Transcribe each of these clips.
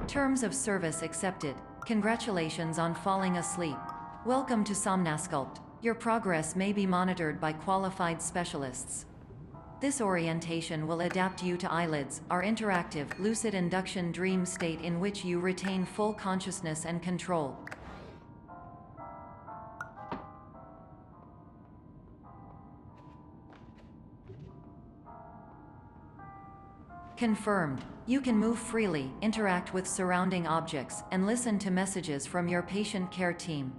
Terms of service accepted. Congratulations on falling asleep. Welcome to Somnasculpt. Your progress may be monitored by qualified specialists. This orientation will adapt you to eyelids, our interactive, lucid induction dream state in which you retain full consciousness and control. Confirmed. You can move freely, interact with surrounding objects, and listen to messages from your patient care team.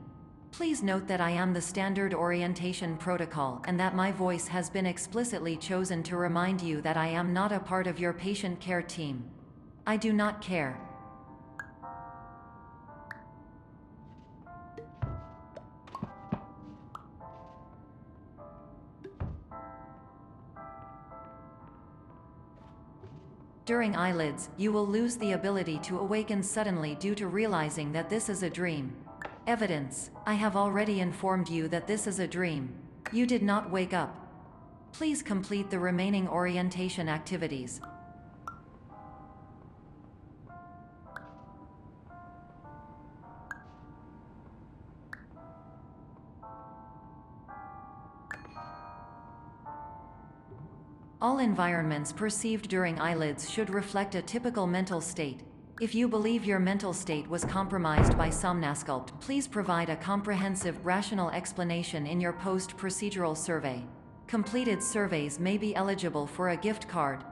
Please note that I am the standard orientation protocol and that my voice has been explicitly chosen to remind you that I am not a part of your patient care team. I do not care. During eyelids, you will lose the ability to awaken suddenly due to realizing that this is a dream. Evidence. I have already informed you that this is a dream. You did not wake up. Please complete the remaining orientation activities. All environments perceived during eyelids should reflect a typical mental state. If you believe your mental state was compromised by Somnasculpt, please provide a comprehensive, rational explanation in your post-procedural survey. Completed surveys may be eligible for a gift card.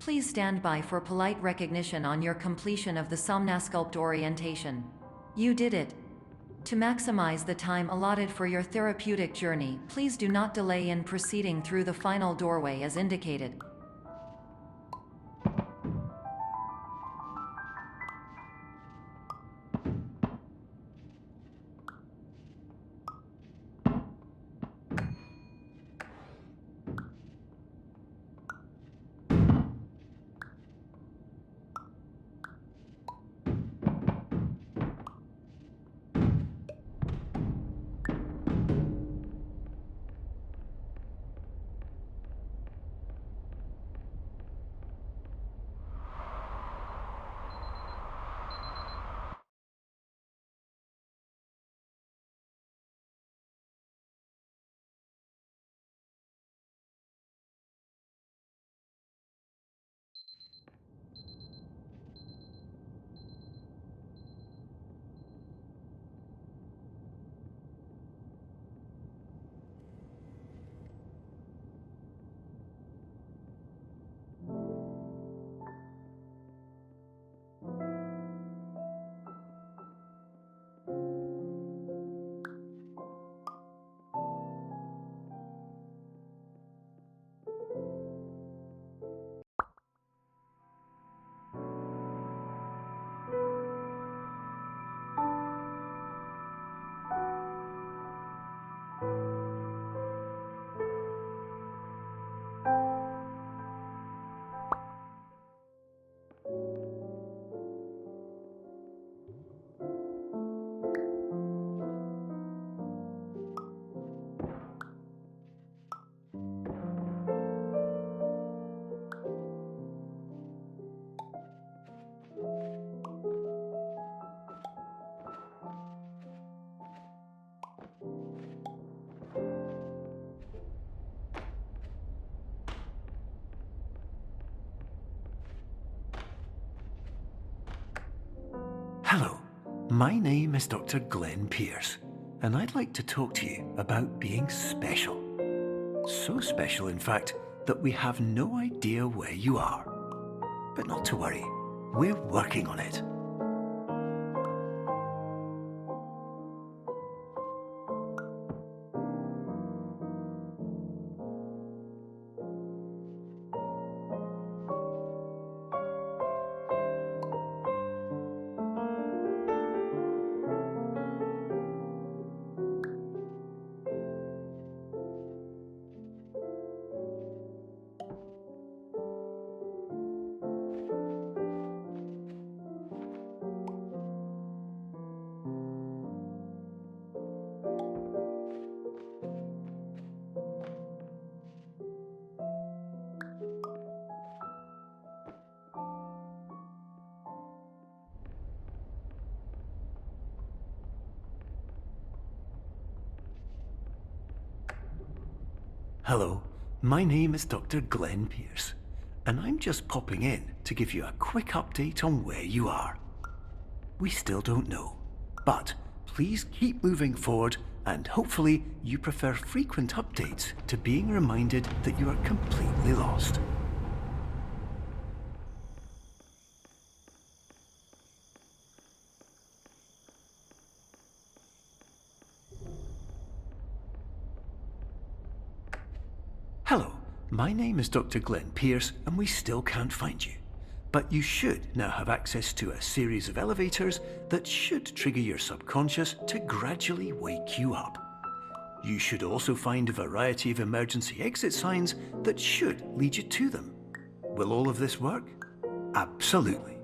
Please stand by for polite recognition on your completion of the Somnasculpt orientation. You did it. To maximize the time allotted for your therapeutic journey, please do not delay in proceeding through the final doorway as indicated. Hello, my name is Dr. Glenn Pierce, and I'd like to talk to you about being special. So special, in fact, that we have no idea where you are. But not to worry, we're working on it. Hello, my name is Dr. Glenn Pierce, and I'm just popping in to give you a quick update on where you are. We still don't know, but please keep moving forward, and hopefully you prefer frequent updates to being reminded that you are completely lost. Hello, my name is Dr. Glenn Pierce, and we still can't find you. But you should now have access to a series of elevators that should trigger your subconscious to gradually wake you up. You should also find a variety of emergency exit signs that should lead you to them. Will all of this work? Absolutely.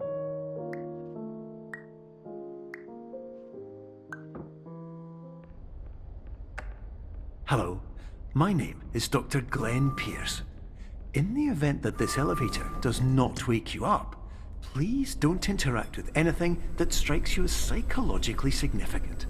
Hello, my name is Dr. Glenn Pierce. In the event that this elevator does not wake you up, please don't interact with anything that strikes you as psychologically significant.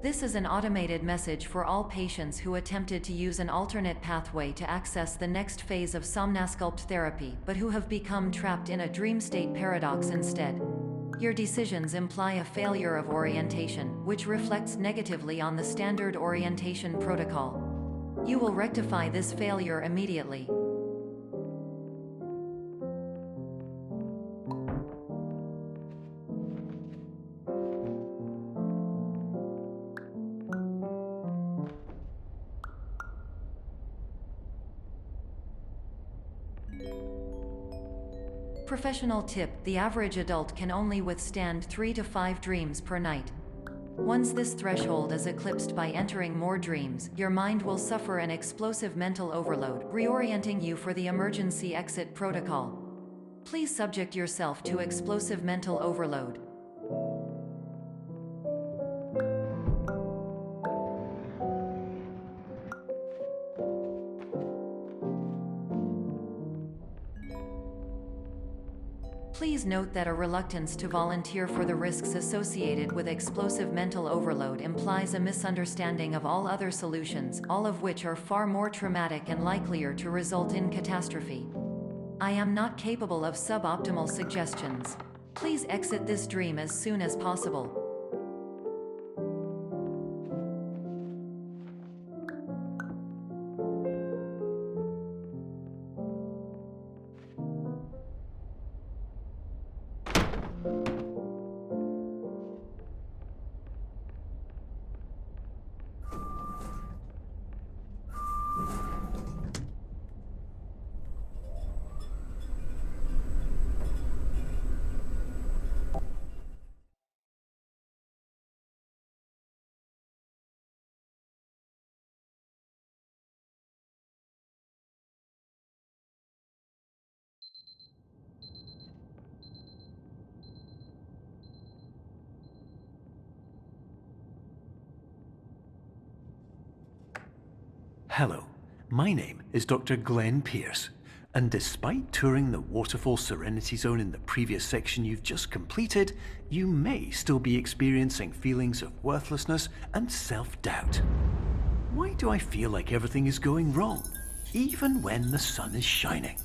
This is an automated message for all patients who attempted to use an alternate pathway to access the next phase of Somnasculpt therapy, but who have become trapped in a dream state paradox instead. Your decisions imply a failure of orientation, which reflects negatively on the standard orientation protocol. You will rectify this failure immediately. Professional tip: the average adult can only withstand 3 to 5 dreams per night. Once this threshold is eclipsed by entering more dreams, your mind will suffer an explosive mental overload, reorienting you for the emergency exit protocol. Please subject yourself to explosive mental overload. Please note that a reluctance to volunteer for the risks associated with explosive mental overload implies a misunderstanding of all other solutions, all of which are far more traumatic and likelier to result in catastrophe. I am not capable of suboptimal suggestions. Please exit this dream as soon as possible. Hello, my name is Dr. Glenn Pierce, and despite touring the Waterfall Serenity Zone in the previous section you've just completed, you may still be experiencing feelings of worthlessness and self-doubt. Why do I feel like everything is going wrong, even when the sun is shining?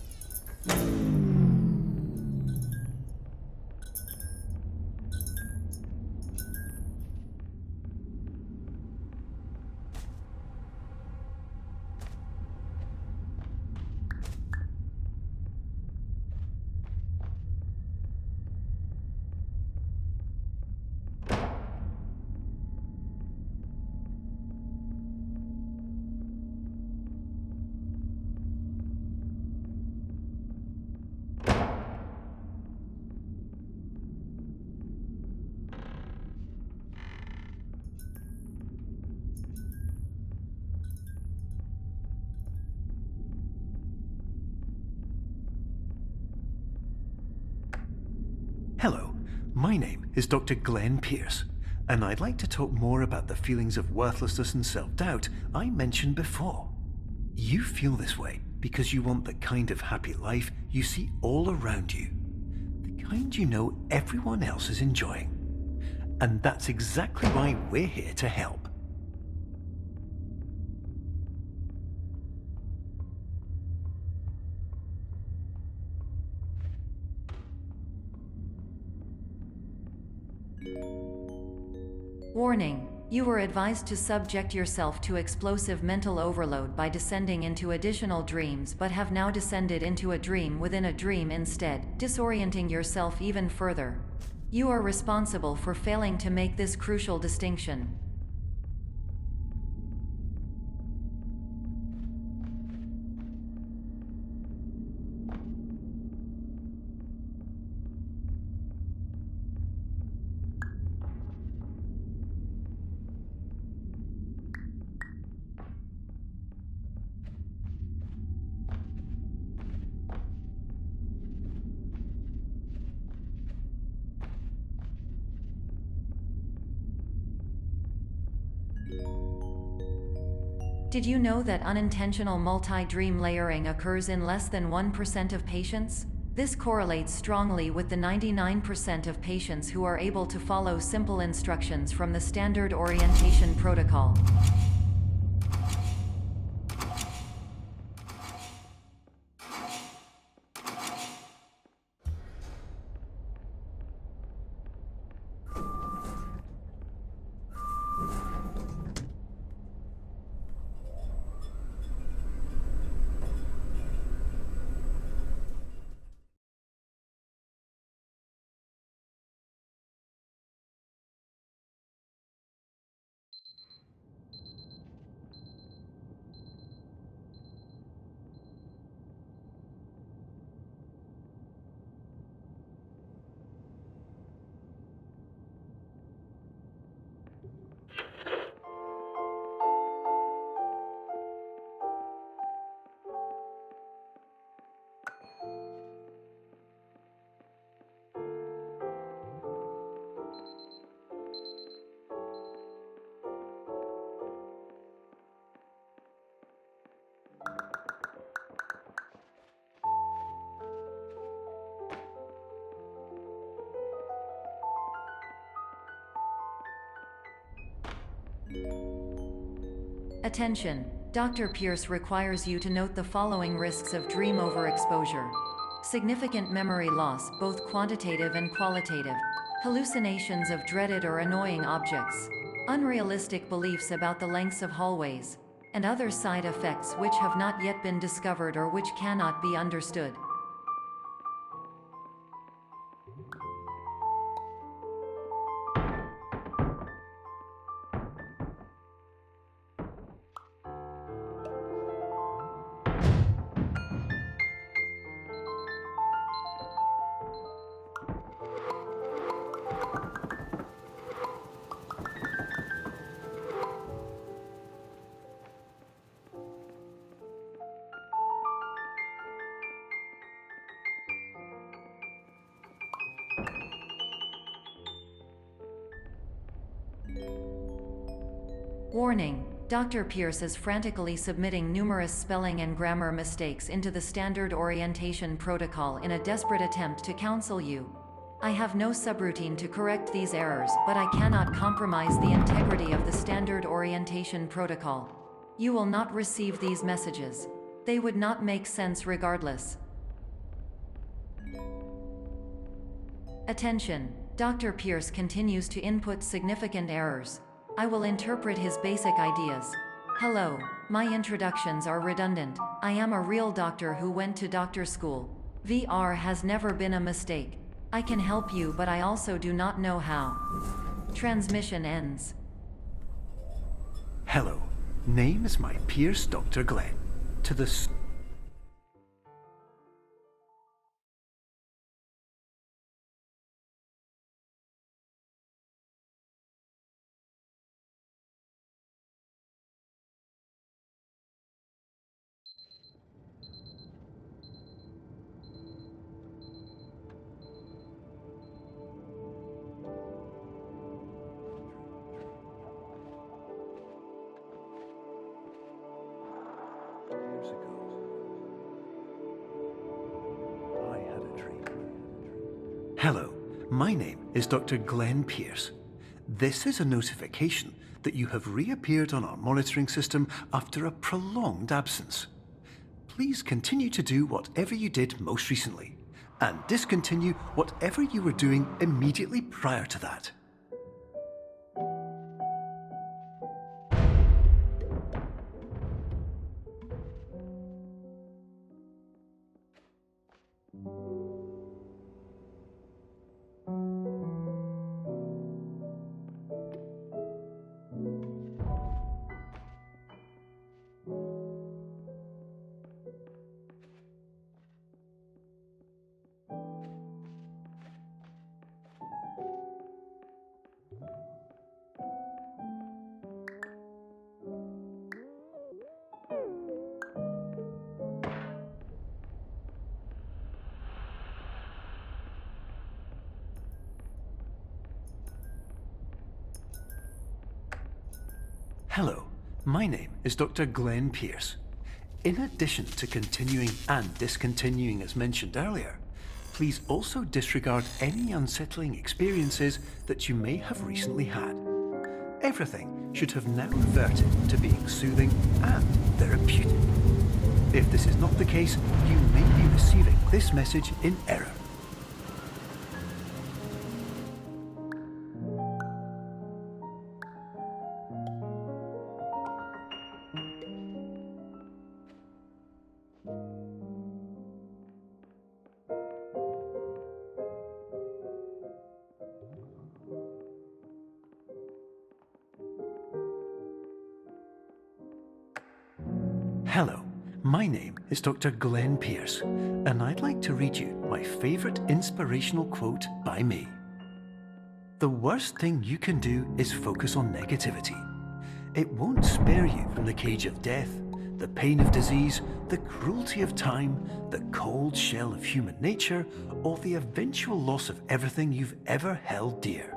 My name is Dr. Glenn Pierce, and I'd like to talk more about the feelings of worthlessness and self-doubt I mentioned before. You feel this way because you want the kind of happy life you see all around you, the kind you know everyone else is enjoying. And that's exactly why we're here to help. Warning: you were advised to subject yourself to explosive mental overload by descending into additional dreams, but have now descended into a dream within a dream instead, disorienting yourself even further. You are responsible for failing to make this crucial distinction. Did you know that unintentional multi-dream layering occurs in less than 1% of patients? This correlates strongly with the 99% of patients who are able to follow simple instructions from the standard orientation protocol. Attention! Dr. Pierce requires you to note the following risks of dream overexposure. Significant memory loss, both quantitative and qualitative. Hallucinations of dreaded or annoying objects. Unrealistic beliefs about the lengths of hallways. And other side effects which have not yet been discovered or which cannot be understood. Warning: Dr. Pierce is frantically submitting numerous spelling and grammar mistakes into the standard orientation protocol in a desperate attempt to counsel you. I have no subroutine to correct these errors, but I cannot compromise the integrity of the standard orientation protocol. You will not receive these messages. They would not make sense regardless. Attention! Dr. Pierce continues to input significant errors. I will interpret his basic ideas. Hello, my introductions are redundant. I am a real doctor who went to doctor school. VR has never been a mistake. I can help you, but I also do not know how. Transmission ends. Hello, name is my Pierce Dr. Glenn. To the Hello, my name is Dr. Glenn Pierce. This is a notification that you have reappeared on our monitoring system after a prolonged absence. Please continue to do whatever you did most recently, and discontinue whatever you were doing immediately prior to that. Hello, my name is Dr. Glenn Pierce. In addition to continuing and discontinuing as mentioned earlier, please also disregard any unsettling experiences that you may have recently had. Everything should have now reverted to being soothing and therapeutic. If this is not the case, you may be receiving this message in error. Hello, my name is Dr. Glenn Pierce, and I'd like to read you my favorite inspirational quote by me. The worst thing you can do is focus on negativity. It won't spare you from the cage of death, the pain of disease, the cruelty of time, the cold shell of human nature, or the eventual loss of everything you've ever held dear.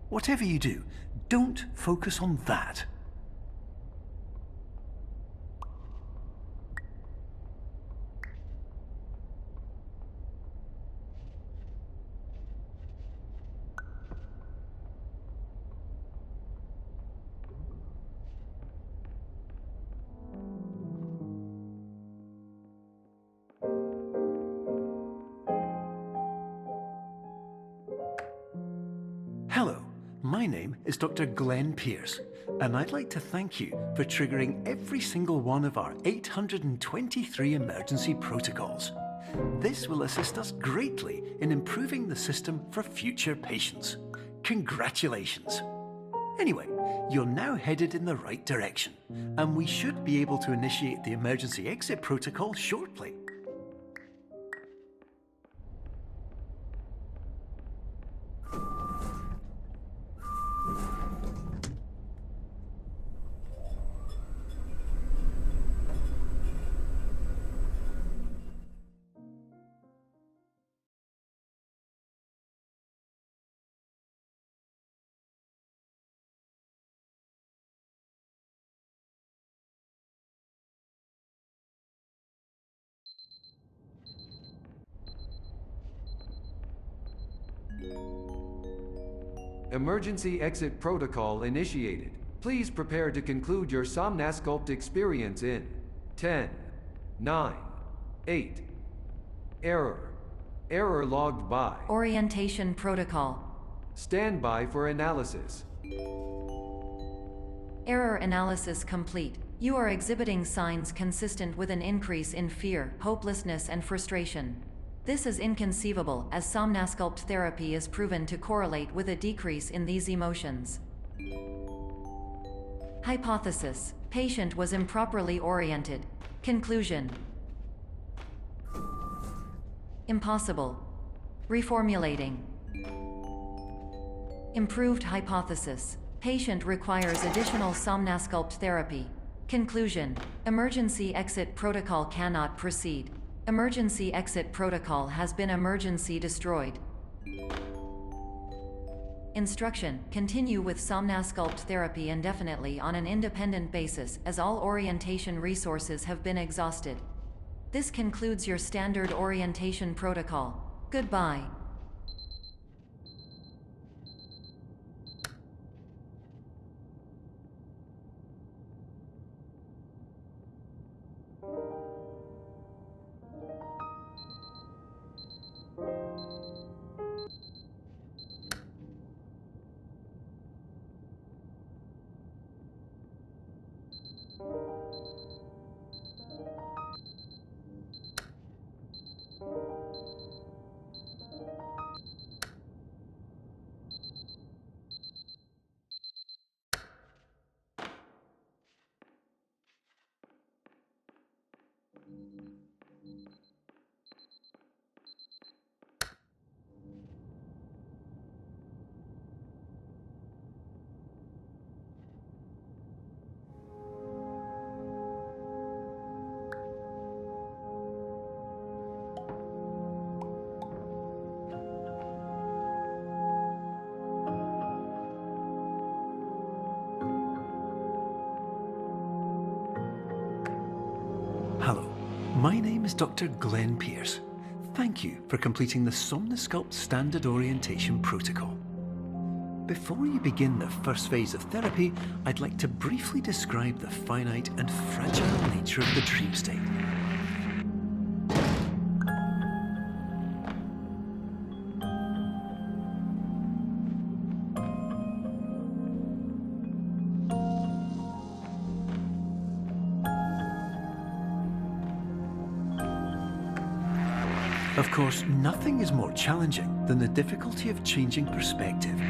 Whatever you do, don't focus on that. Hello, my name is Dr. Glenn Pierce, and I'd like to thank you for triggering every single one of our 823 emergency protocols. This will assist us greatly in improving the system for future patients. Congratulations! Anyway, you're now headed in the right direction, and we should be able to initiate the emergency exit protocol shortly. Emergency exit protocol initiated. Please prepare to conclude your Somnasculpt experience in 10, 9, 8. Error. Error logged by. Orientation protocol. Stand by for analysis. Error analysis complete. You are exhibiting signs consistent with an increase in fear, hopelessness, and frustration. This is inconceivable, as Somnasculpt therapy is proven to correlate with a decrease in these emotions. Hypothesis: patient was improperly oriented. Conclusion: impossible. Reformulating. Improved hypothesis: patient requires additional Somnasculpt therapy. Conclusion: emergency exit protocol cannot proceed. Emergency exit protocol has been emergency destroyed. Instruction: continue with Somnasculpt therapy indefinitely on an independent basis, as all orientation resources have been exhausted. This concludes your standard orientation protocol. Goodbye. Hello, my name is Dr. Glenn Pierce. Thank you for completing the Somnosculpt Standard Orientation Protocol. Before you begin the first phase of therapy, I'd like to briefly describe the finite and fragile nature of the dream state. Of course, nothing is more challenging than the difficulty of changing perspective,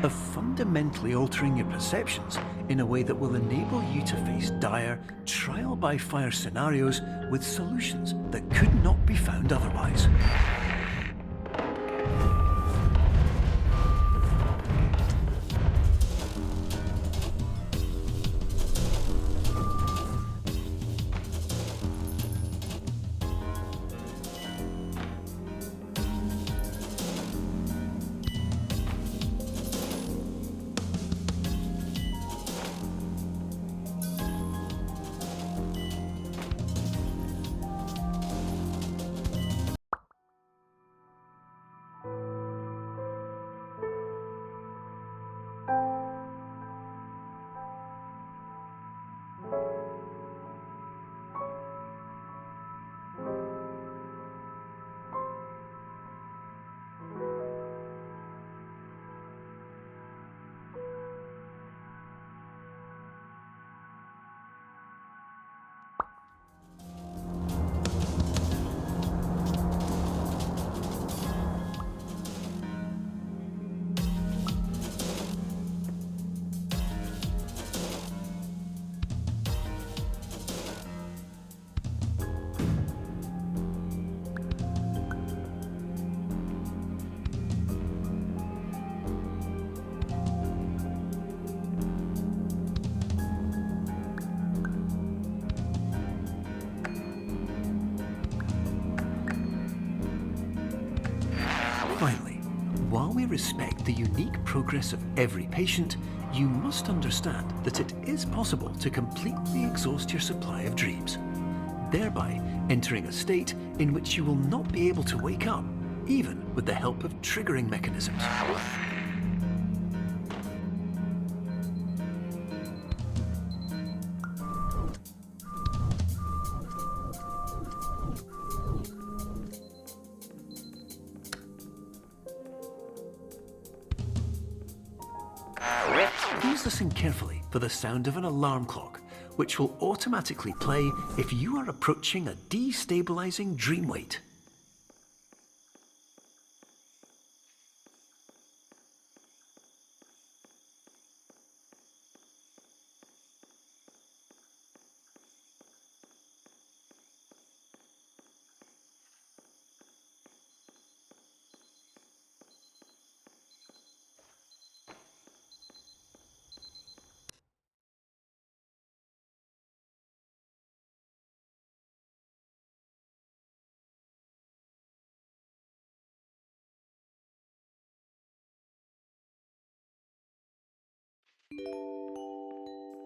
of fundamentally altering your perceptions in a way that will enable you to face dire, trial-by-fire scenarios with solutions that could not be found otherwise. Finally, while we respect the unique progress of every patient, you must understand that it is possible to completely exhaust your supply of dreams, thereby entering a state in which you will not be able to wake up, even with the help of triggering mechanisms. Please listen carefully for the sound of an alarm clock, which will automatically play if you are approaching a destabilizing dream weight.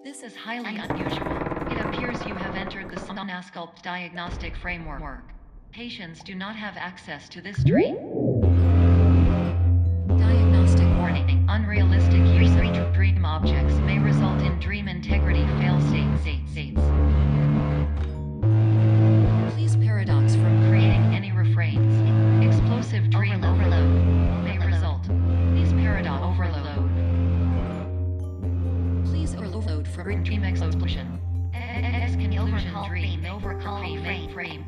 This is highly unusual. It appears you have entered the Somnosculpt diagnostic framework. Patients do not have access to this dream. Diagnostic warning. Unrealistic use of dream objects may result in dream integrity fail states. Hall of Fame.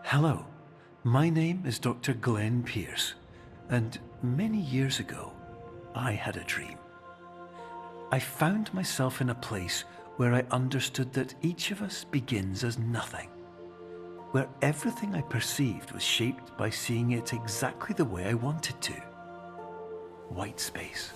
Hello, my name is Dr. Glenn Pierce, and many years ago, I had a dream. I found myself in a place where I understood that each of us begins as nothing, where everything I perceived was shaped by seeing it exactly the way I wanted to. White space.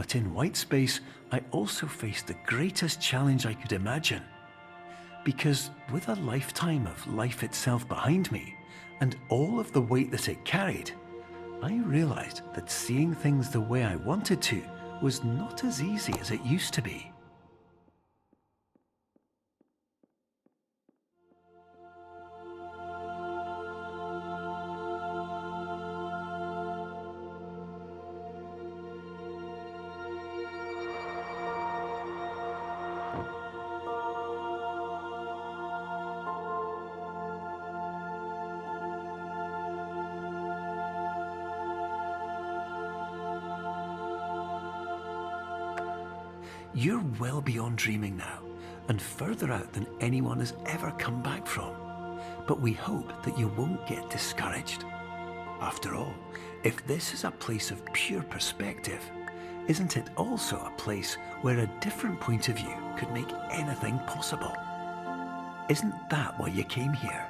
But in white space, I also faced the greatest challenge I could imagine. Because with a lifetime of life itself behind me, and all of the weight that it carried, I realized that seeing things the way I wanted to was not as easy as it used to be. You're well beyond dreaming now, and further out than anyone has ever come back from. But we hope that you won't get discouraged. After all, if this is a place of pure perspective, isn't it also a place where a different point of view could make anything possible? Isn't that why you came here?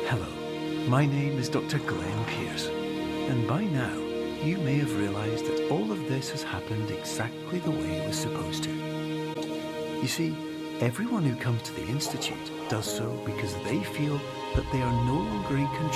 Hello, my name is Dr. Glenn Pierce, and by now you may have realized that all of this has happened exactly the way it was supposed to. You see, everyone who comes to the Institute does so because they feel that they are no longer in control